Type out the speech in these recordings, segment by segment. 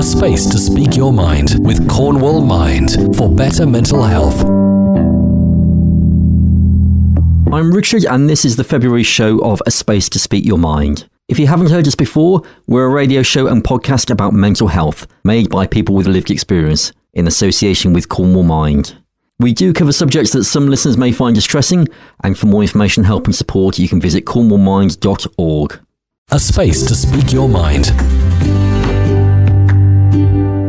A space to speak your mind with Cornwall Mind for better mental health. I'm Richard, and this is the February show of A Space to Speak Your Mind. If you haven't heard us before, we're a radio show and podcast about mental health, made by people with lived experience, in association with Cornwall Mind. We do cover subjects that some listeners may find distressing, and for more information, help and support, you can visit cornwallmind.org. A space to speak your mind.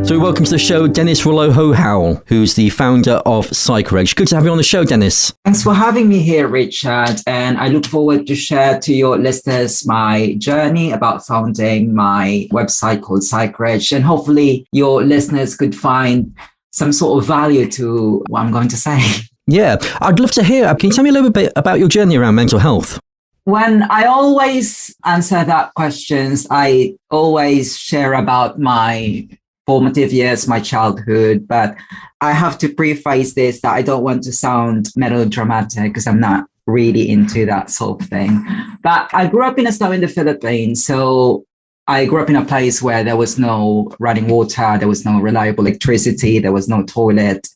So welcome to the show, Dennis Relojo-Howell, who's the founder of DRH. Good to have you on the show, Dennis. Thanks for having me here, Richard. And I look forward to share to your listeners my journey about founding my website called DRH. And hopefully your listeners could find some sort of value to what I'm going to say. Yeah, I'd love to hear. Can you tell me a little bit about your journey around mental health? When I always answer that questions, I always share about my formative years, my childhood, but I have to preface this that I don't want to sound melodramatic because I'm not really into that sort of thing. But I grew up in a snow in the Philippines, so I grew up in a place where there was no running water, there was no reliable electricity, there was no toilet.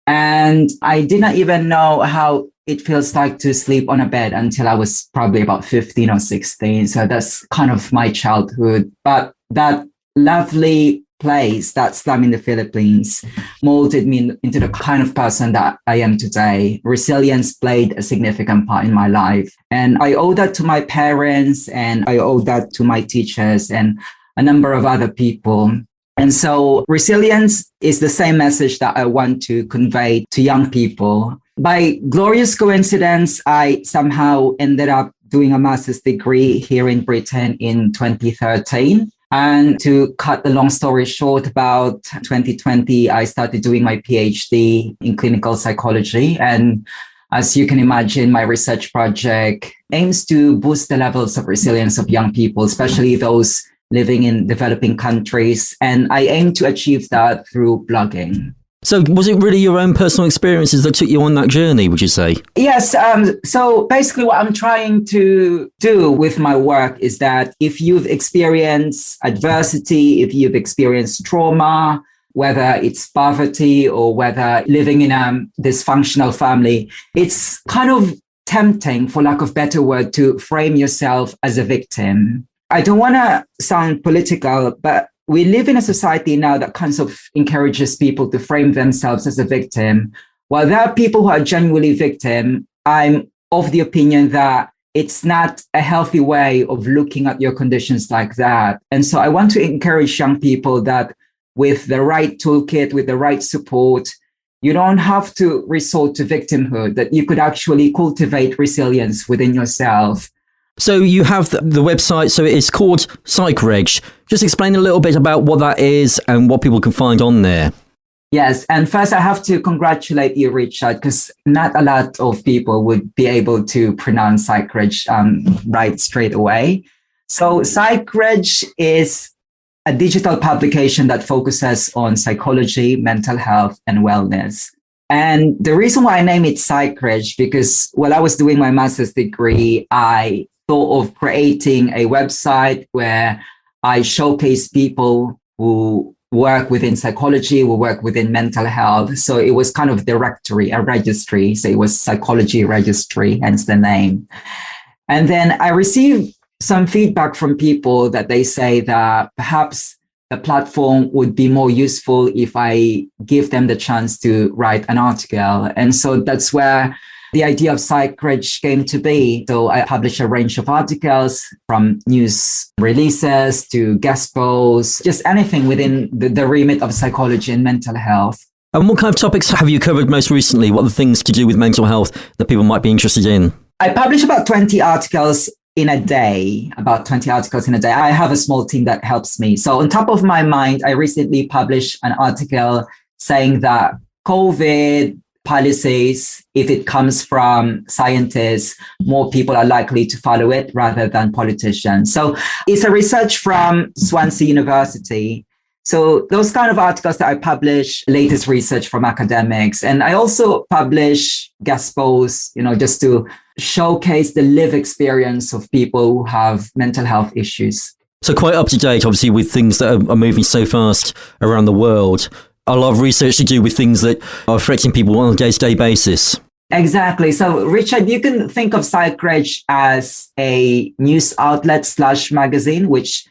And I did not even know how it feels like to sleep on a bed until I was probably about 15 or 16. So that's kind of my childhood. But that lovely place, that slum in the Philippines, molded me into the kind of person that I am today. Resilience played a significant part in my life. And I owe that to my parents, and I owe that to my teachers and a number of other people. And so resilience is the same message that I want to convey to young people. By glorious coincidence, I somehow ended up doing a master's degree here in Britain in 2013. And to cut the long story short, about 2020, I started doing my PhD in clinical psychology. And as you can imagine, my research project aims to boost the levels of resilience of young people, especially those living in developing countries. And I aim to achieve that through blogging. So was it really your own personal experiences that took you on that journey, would you say? Yes. So basically what I'm trying to do with my work is that if you've experienced adversity, if you've experienced trauma, whether it's poverty or whether living in a dysfunctional family, it's kind of tempting, for lack of a better word, to frame yourself as a victim. I don't want to sound political, but we live in a society now that kind of encourages people to frame themselves as a victim. While there are people who are genuinely victim, I'm of the opinion that it's not a healthy way of looking at your conditions like that. And so I want to encourage young people that with the right toolkit, with the right support, you don't have to resort to victimhood, that you could actually cultivate resilience within yourself. So you have the website, so it's called DRH. Just explain a little bit about what that is and what people can find on there. Yes, and first I have to congratulate you, Richard, because not a lot of people would be able to pronounce DRH right straight away. So DRH is a digital publication that focuses on psychology, mental health, and wellness. And the reason why I name it DRH, because while I was doing my master's degree, I thought of creating a website where I showcase people who work within psychology, who work within mental health. So it was kind of a directory, a registry. So it was psychology registry, hence the name. And then I received some feedback from people that they say that perhaps the platform would be more useful if I give them the chance to write an article. And so that's where the idea of DRH came to be. So I publish a range of articles, from news releases to guest posts, just anything within the remit of psychology and mental health. And what kind of topics have you covered most recently? What are the things to do with mental health that people might be interested in? I publish about 20 articles in a day, I have a small team that helps me. So on top of my mind, I recently published an article saying that COVID policies, if it comes from scientists, more people are likely to follow it rather than politicians. So it's a research from Swansea University. So those kind of articles that I publish, latest research from academics, and I also publish guest posts, just to showcase the lived experience of people who have mental health issues. So quite up to date, obviously, with things that are moving so fast around the world. A lot of research to do with things that are affecting people on a day-to-day basis. Exactly. So, Richard, you can think of PsychReg as a news outlet / magazine,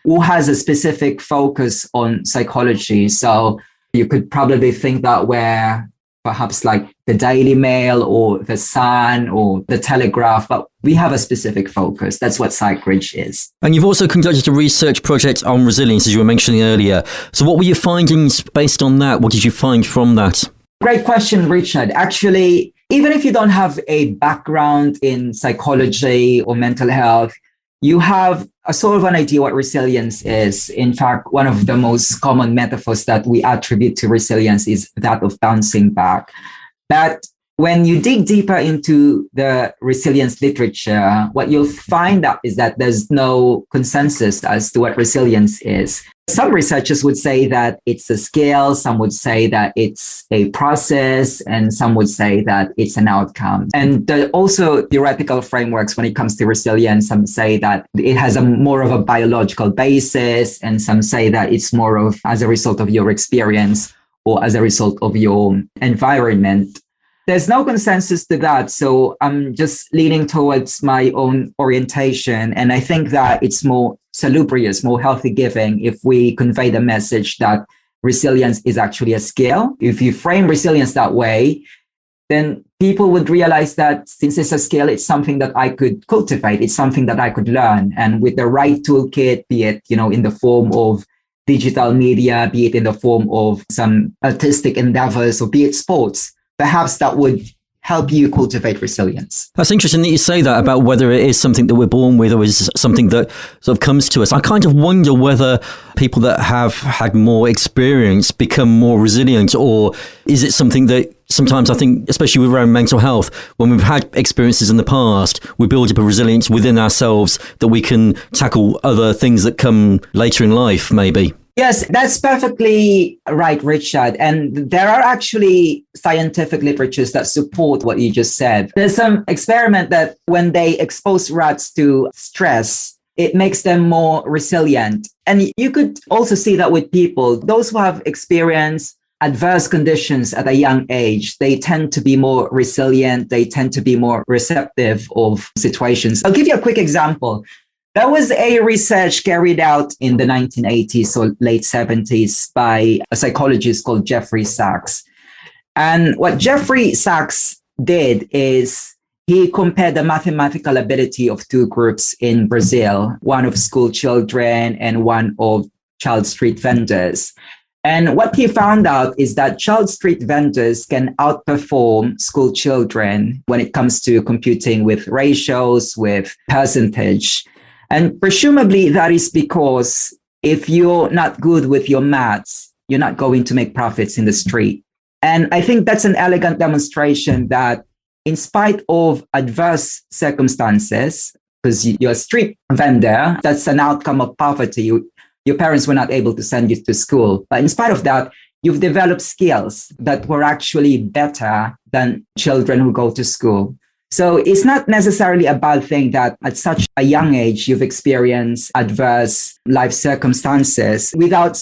who has a specific focus on psychology. So you could probably think that we're perhaps like the Daily Mail or the Sun or the Telegraph, but we have a specific focus. That's what PsychReg is. And you've also conducted a research project on resilience, as you were mentioning earlier. So what were your findings based on that? What did you find from that? Great question, Richard. Actually, even if you don't have a background in psychology or mental health, you have a sort of an idea what resilience is. In fact, one of the most common metaphors that we attribute to resilience is that of bouncing back. But when you dig deeper into the resilience literature, what you'll find out is that there's no consensus as to what resilience is. Some researchers would say that it's a skill, some would say that it's a process, and some would say that it's an outcome. And there are also theoretical frameworks when it comes to resilience. Some say that it has more of a biological basis, and some say that it's more of as a result of your experience or as a result of your environment. There's no consensus to that. So I'm just leaning towards my own orientation. And I think that it's more salubrious, more healthy giving if we convey the message that resilience is actually a skill. If you frame resilience that way, then people would realize that since it's a skill, it's something that I could cultivate. It's something that I could learn. And with the right toolkit, be it, in the form of digital media, be it in the form of some artistic endeavors, or be it sports, perhaps that would help you cultivate resilience. That's interesting that you say that about whether it is something that we're born with or is something that sort of comes to us. I kind of wonder whether people that have had more experience become more resilient, or is it something that sometimes I think, especially with around mental health, when we've had experiences in the past, we build up a resilience within ourselves that we can tackle other things that come later in life, maybe. Yes, that's perfectly right, Richard. And there are actually scientific literatures that support what you just said. There's some experiment that when they expose rats to stress, it makes them more resilient. And you could also see that with people, those who have experienced adverse conditions at a young age, they tend to be more resilient. They tend to be more receptive of situations. I'll give you a quick example. There was a research carried out in the 1980s or late 70s by a psychologist called Jeffrey Sachs. And what Jeffrey Sachs did is he compared the mathematical ability of two groups in Brazil, one of school children and one of child street vendors. And what he found out is that child street vendors can outperform school children when it comes to computing with ratios, with percentage. And presumably that is because if you're not good with your maths, you're not going to make profits in the street. And I think that's an elegant demonstration that in spite of adverse circumstances, because you're a street vendor, that's an outcome of poverty. Your parents were not able to send you to school. But in spite of that, you've developed skills that were actually better than children who go to school. So it's not necessarily a bad thing that at such a young age, you've experienced adverse life circumstances. Without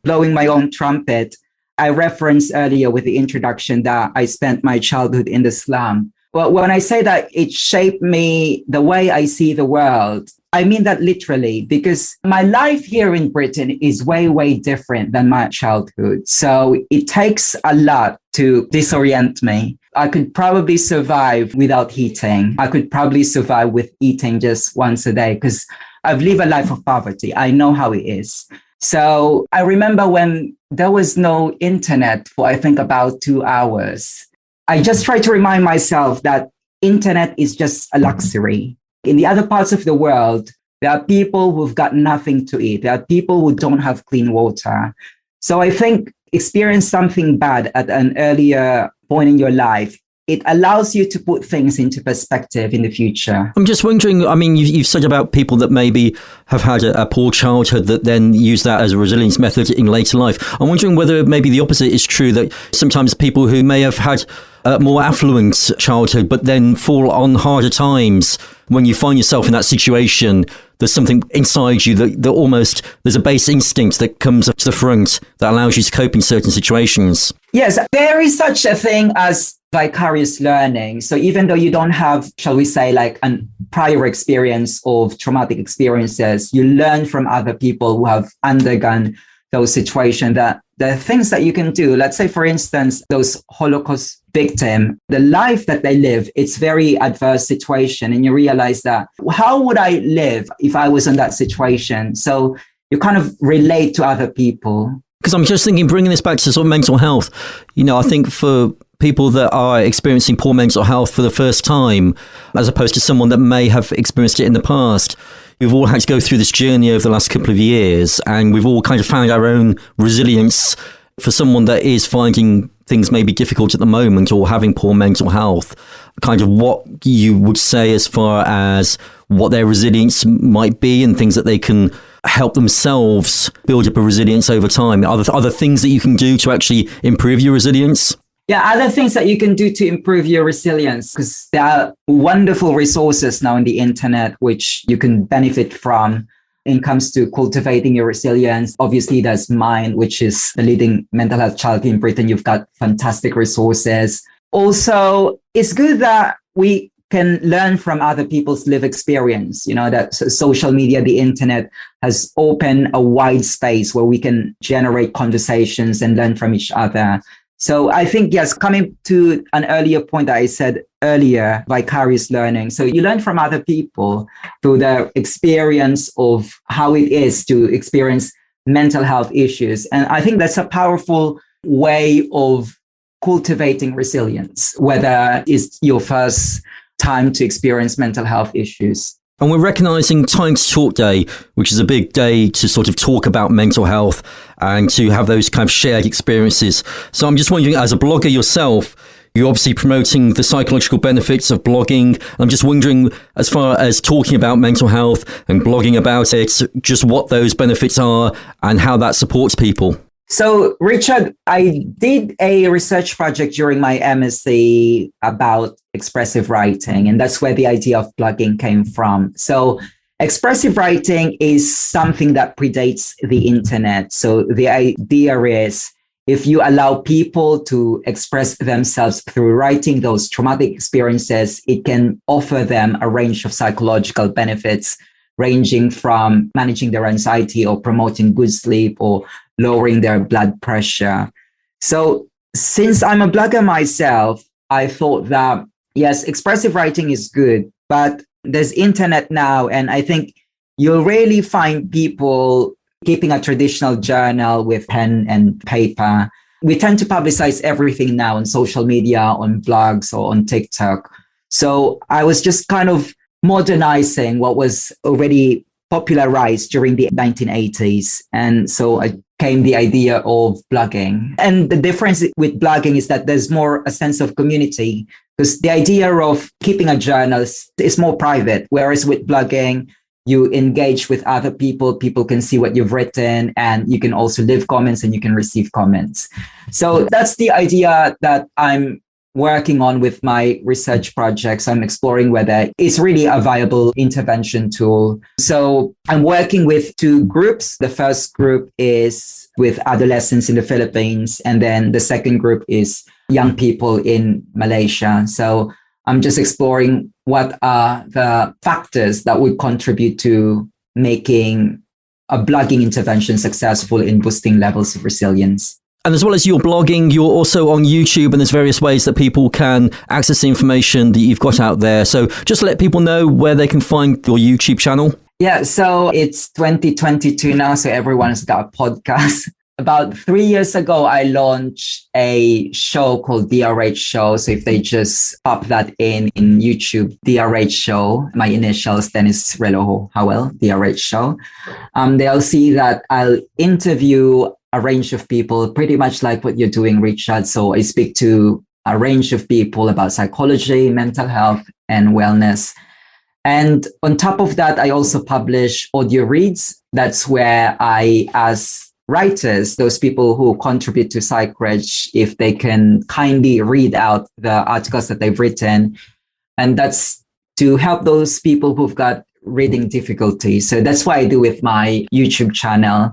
blowing my own trumpet, I referenced earlier with the introduction that I spent my childhood in the slum. Well, when I say that it shaped me, the way I see the world, I mean that literally, because my life here in Britain is way, way different than my childhood. So it takes a lot to disorient me. I could probably survive without heating. I could probably survive with eating just once a day because I've lived a life of poverty. I know how it is. So I remember when there was no internet for, I think, about 2 hours. I just try to remind myself that internet is just a luxury. In the other parts of the world, there are people who've got nothing to eat. There are people who don't have clean water. So I think experience something bad at an earlier point in your life, it allows you to put things into perspective in the future. I'm just wondering, I mean, you've said about people that maybe have had a poor childhood that then use that as a resilience method in later life. I'm wondering whether maybe the opposite is true, that sometimes people who may have had a more affluent childhood but then fall on harder times, when you find yourself in that situation, there's something inside you that almost, there's a base instinct that comes up to the front that allows you to cope in certain situations. Yes, there is such a thing as vicarious learning. So even though you don't have, shall we say, like a prior experience of traumatic experiences, you learn from other people who have undergone those situations, that the things that you can do. Let's say, for instance, those Holocaust victim, the life that they live, it's very adverse situation. And you realize that, how would I live if I was in that situation? So you kind of relate to other people. Because I'm just thinking, bringing this back to sort of mental health, I think for people that are experiencing poor mental health for the first time, as opposed to someone that may have experienced it in the past, we've all had to go through this journey over the last couple of years, and we've all kind of found our own resilience. For someone that is finding things maybe difficult at the moment or having poor mental health, kind of what you would say as far as what their resilience might be and things that they can help themselves build up a resilience over time. Are there things that you can do to actually improve your resilience? Yeah, other things that you can do to improve your resilience, because there are wonderful resources now on the internet which you can benefit from. When it comes to cultivating your resilience, obviously there's Mind, which is the leading mental health charity in Britain. You've got fantastic resources. Also, it's good that we can learn from other people's lived experience. That social media, the internet has opened a wide space where we can generate conversations and learn from each other. So I think, yes, coming to an earlier point that I said earlier, vicarious learning. So you learn from other people through their experience of how it is to experience mental health issues. And I think that's a powerful way of cultivating resilience, whether it's your first time to experience mental health issues. And we're recognising Time to Talk Day, which is a big day to sort of talk about mental health and to have those kind of shared experiences. So I'm just wondering, as a blogger yourself, you're obviously promoting the psychological benefits of blogging. I'm just wondering, as far as talking about mental health and blogging about it, just what those benefits are and how that supports people. So, Richard, I did a research project during my MSc about expressive writing, and that's where the idea of blogging came from. So, expressive writing is something that predates the internet. So, the idea is, if you allow people to express themselves through writing those traumatic experiences, it can offer them a range of psychological benefits, ranging from managing their anxiety or promoting good sleep or lowering their blood pressure. So since I'm a blogger myself, I thought that, yes, expressive writing is good, but there's internet now, and I think you'll really find people keeping a traditional journal with pen and paper. We tend to publicize everything now on social media, on blogs or on TikTok. So I was just kind of modernizing what was already popularized during the 1980s. And so I came the idea of blogging. And the difference with blogging is that there's more a sense of community, because the idea of keeping a journal is more private, whereas with blogging, you engage with other people, people can see what you've written, and you can also leave comments and you can receive comments. So that's the idea that I'm working on with my research projects. I'm exploring whether it's really a viable intervention tool. So I'm working with two groups. The first group is with adolescents in the Philippines, and then the second group is young people in Malaysia. So I'm just exploring what are the factors that would contribute to making a blogging intervention successful in boosting levels of resilience. And as well as your blogging, you're also on YouTube, and there's various ways that people can access the information that you've got out there. So just let people know where they can find your YouTube channel. Yeah, so it's 2022 now, so everyone's got a podcast. About 3 years ago, I launched a show called DRH Show. So if they just pop that in YouTube, DRH Show, my initials, Dennis Relojo-Howell, DRH Show, they'll see that I'll interview a range of people, pretty much like what you're doing, Richard. So I speak to a range of people about psychology, mental health, and wellness. And on top of that, I also publish audio reads. That's where I ask writers, those people who contribute to PsychReg, if they can kindly read out the articles that they've written. And that's to help those people who've got reading difficulty. So that's what I do with my YouTube channel.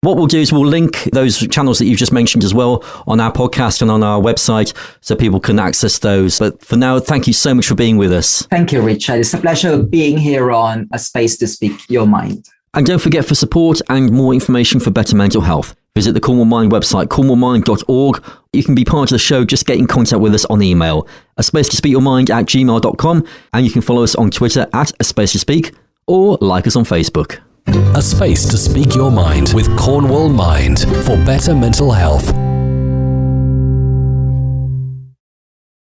What we'll do is we'll link those channels that you've just mentioned as well on our podcast and on our website so people can access those. But for now, thank you so much for being with us. Thank you, Richard. It's a pleasure being here on A Space to Speak Your Mind. And don't forget, for support and more information for better mental health, visit the Cornwall Mind website, cornwallmind.org. You can be part of the show. Just get in contact with us on email, aspacetospeakyourmind@gmail.com. And you can follow us on Twitter @aspacetospeak or like us on Facebook. A space to speak your mind with Cornwall Mind for better mental health.